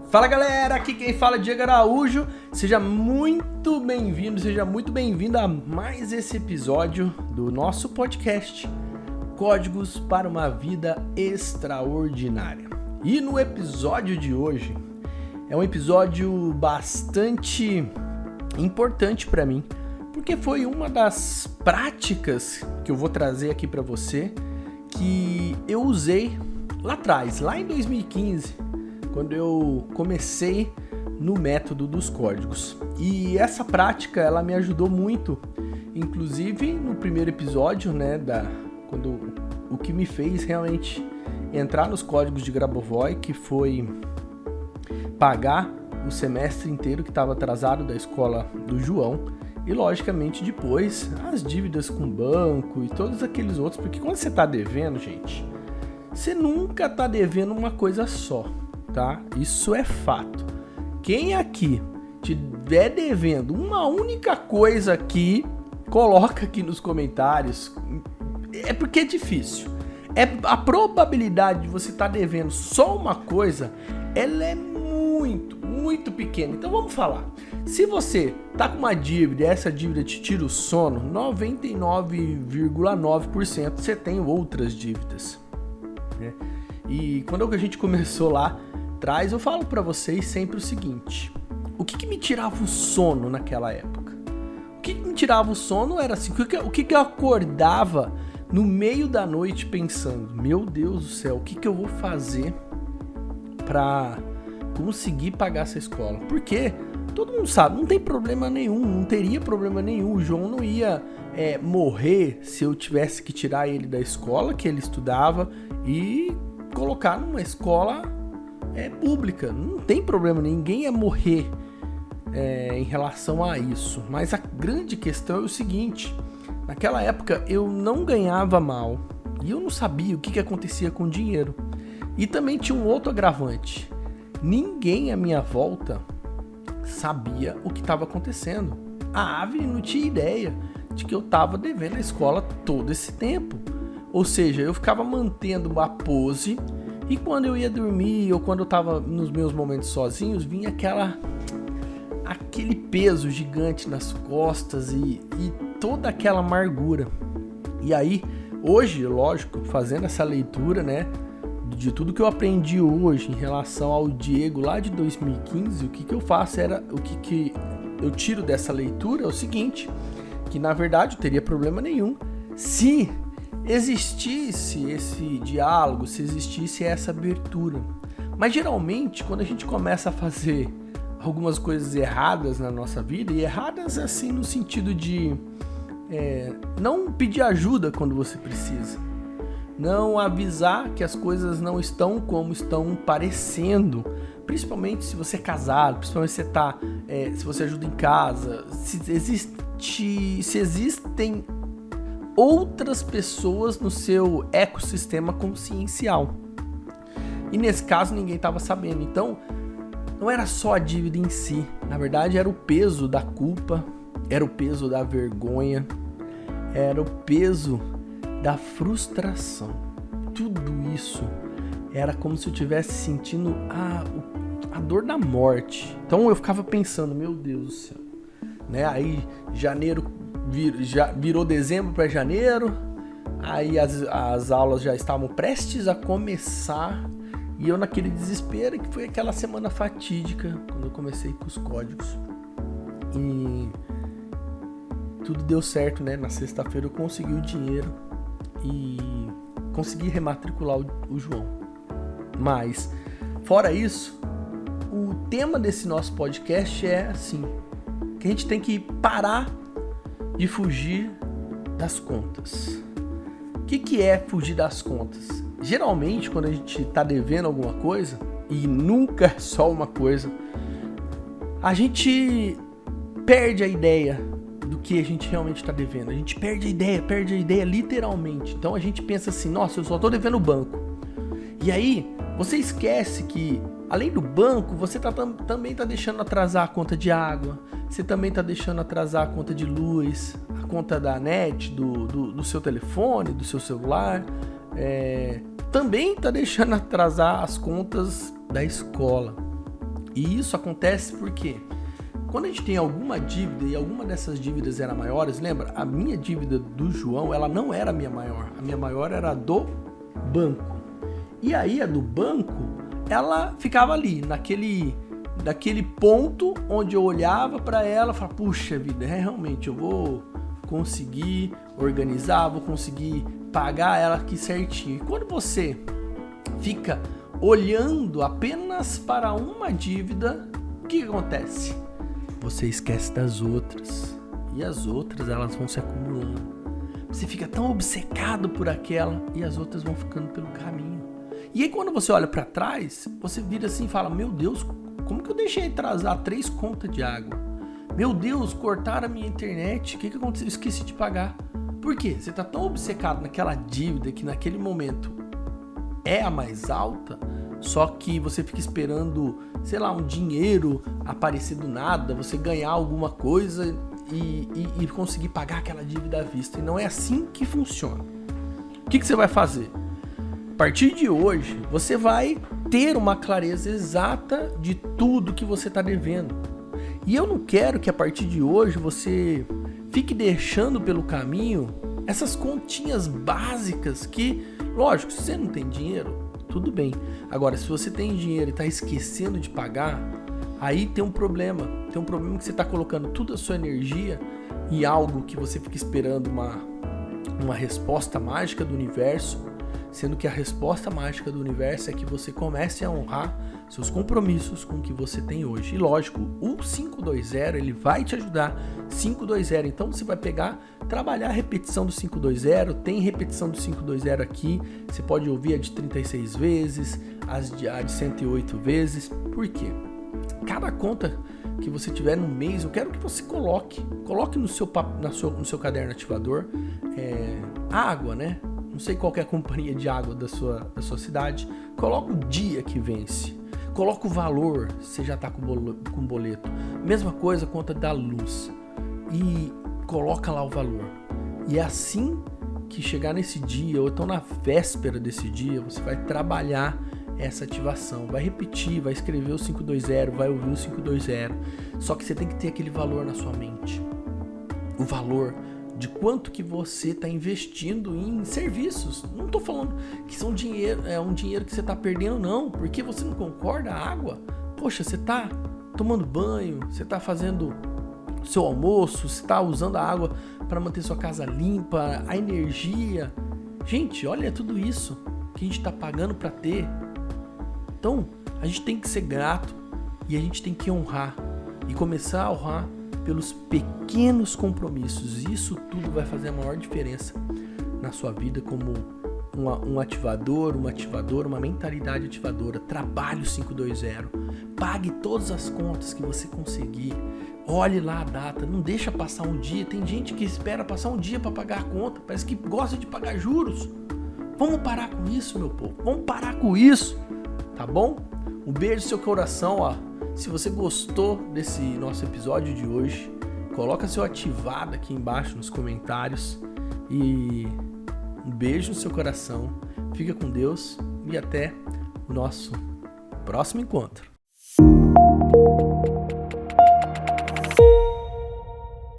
Fala galera, aqui quem fala é Diego Araújo, seja muito bem-vindo, seja muito bem-vinda a mais esse episódio do nosso podcast Códigos para uma Vida Extraordinária. E no episódio de hoje, é um episódio bastante importante para mim, porque foi uma das práticas que eu vou trazer aqui para você, que eu usei lá atrás, lá em 2015, quando eu comecei no método dos códigos. E essa prática, ela me ajudou muito, inclusive no primeiro episódio, né, quando o que me fez realmente entrar nos códigos de Grabovoi, que foi pagar o semestre inteiro que estava atrasado da escola do João, e logicamente depois as dívidas com o banco e todos aqueles outros, porque quando você está devendo, gente, você nunca está devendo uma coisa só. Tá? Isso é fato. Quem aqui estiver devendo uma única coisa aqui, coloca aqui nos comentários. É porque é difícil. A probabilidade de você estar devendo só uma coisa, ela é muito pequena. Então vamos falar. Se você tá com uma dívida e essa dívida te tira o sono, 99,9% você tem outras dívidas, né? E quando a gente começou lá atrás, eu falo pra vocês sempre o seguinte: o que me tirava o sono naquela época? O que me tirava o sono era assim, o que eu acordava no meio da noite pensando, meu Deus do céu, o que eu vou fazer pra conseguir pagar essa escola? Porque todo mundo sabe, não tem problema nenhum, não teria problema nenhum, o João não ia morrer se eu tivesse que tirar ele da escola que ele estudava e colocar numa escola pública. Não tem problema, ninguém ia morrer em relação a isso. Mas a grande questão é o seguinte: naquela época eu não ganhava mal e eu não sabia o que acontecia com o dinheiro. E também tinha um outro agravante: ninguém à minha volta sabia o que estava acontecendo. A Ave não tinha ideia de que eu estava devendo a escola todo esse tempo. Ou seja, eu ficava mantendo uma pose, e quando eu ia dormir ou quando eu estava nos meus momentos sozinhos, vinha aquele peso gigante nas costas e toda aquela amargura. E aí, hoje, lógico, fazendo essa leitura, né, de tudo que eu aprendi hoje em relação ao Diego lá de 2015, o que eu faço o que eu tiro dessa leitura é o seguinte: que na verdade não teria problema nenhum se existisse esse diálogo, se existisse essa abertura. Mas geralmente, quando a gente começa a fazer algumas coisas erradas na nossa vida, e erradas assim no sentido de não pedir ajuda quando você precisa, não avisar que as coisas não estão como estão parecendo, principalmente se você é casado, principalmente se você ajuda em casa, se existem outras pessoas no seu ecossistema consciencial. E nesse caso ninguém estava sabendo. Então não era só a dívida em si, na verdade era o peso da culpa, era o peso da vergonha, era o peso da frustração. Tudo isso era como se eu estivesse sentindo a dor da morte. Então eu ficava pensando, meu Deus do céu, né? Aí janeiro já virou dezembro para janeiro, aí as aulas já estavam prestes a começar e eu naquele desespero, que foi aquela semana fatídica quando eu comecei com os códigos. E tudo deu certo, né? Na sexta-feira eu consegui o dinheiro e consegui rematricular o João. Mas, fora isso, o tema desse nosso podcast é assim, que a gente tem que parar de fugir das contas. O que é fugir das contas? Geralmente, quando a gente está devendo alguma coisa, e nunca é só uma coisa, a gente perde a ideia do que a gente realmente está devendo. A gente perde a ideia literalmente. Então a gente pensa assim, nossa, eu só estou devendo o banco. E aí, você esquece que, além do banco, você também está deixando atrasar a conta de água, você também está deixando atrasar a conta de luz, a conta da net, do seu telefone, do seu celular, também está deixando atrasar as contas da escola. E isso acontece porque quando a gente tem alguma dívida e alguma dessas dívidas era maiores, lembra? A minha dívida do João, ela não era a minha maior. A minha maior era a do banco. E aí a do banco, ela ficava ali, naquele ponto onde eu olhava para ela e falava, puxa vida, realmente eu vou conseguir organizar, vou conseguir pagar ela aqui certinho. E quando você fica olhando apenas para uma dívida, o que acontece? Você esquece das outras. E as outras, elas vão se acumulando. Você fica tão obcecado por aquela e as outras vão ficando pelo caminho. E aí quando você olha para trás, você vira assim e fala, meu Deus, como que eu deixei atrasar 3 contas de água? Meu Deus, cortaram a minha internet, o que aconteceu? Eu esqueci de pagar. Por quê? Você tá tão obcecado naquela dívida que naquele momento é a mais alta, só que você fica esperando, sei lá, um dinheiro aparecer do nada, você ganhar alguma coisa e conseguir pagar aquela dívida à vista. E não é assim que funciona. O que você vai fazer? A partir de hoje, você vai ter uma clareza exata de tudo que você está devendo. E eu não quero que a partir de hoje você fique deixando pelo caminho essas continhas básicas que, lógico, se você não tem dinheiro, tudo bem. Agora, se você tem dinheiro e está esquecendo de pagar, aí tem um problema. Tem um problema que você está colocando toda a sua energia em algo que você fica esperando uma resposta mágica do universo, sendo que a resposta mágica do universo é que você comece a honrar seus compromissos com o que você tem hoje. E lógico, o 520 ele vai te ajudar. 520, então você vai pegar, trabalhar a repetição do 520, tem repetição do 520 aqui, você pode ouvir a de 36 vezes, a de 108 vezes. Por quê? Cada conta que você tiver no mês, eu quero que você coloque no seu caderno ativador, água, né? Não sei qual que é a companhia de água da sua cidade, coloca o dia que vence, coloca o valor, se já está com boleto, mesma coisa, conta da luz, e coloca lá o valor. E é assim que chegar nesse dia, ou então na véspera desse dia, você vai trabalhar essa ativação, vai repetir, vai escrever o 520, vai ouvir o 520, só que você tem que ter aquele valor na sua mente, o valor de quanto que você está investindo em serviços. Não estou falando que é um dinheiro que você está perdendo, não, porque você não concorda, a água, poxa, você está tomando banho, você está fazendo seu almoço, você está usando a água para manter sua casa limpa, a energia, gente, olha tudo isso que a gente está pagando para ter. Então, a gente tem que ser grato e a gente tem que honrar e começar a honrar pelos pequenos compromissos. Isso tudo vai fazer a maior diferença na sua vida como um ativador, uma ativadora, uma mentalidade ativadora. Trabalhe o 520, pague todas as contas que você conseguir, olhe lá a data, não deixa passar um dia. Tem gente que espera passar um dia para pagar a conta, parece que gosta de pagar juros. Vamos parar com isso, meu povo, vamos parar com isso, tá bom? Um beijo no seu coração, ó. Se você gostou desse nosso episódio de hoje, coloca seu ativado aqui embaixo nos comentários e um beijo no seu coração. Fica com Deus e até o nosso próximo encontro.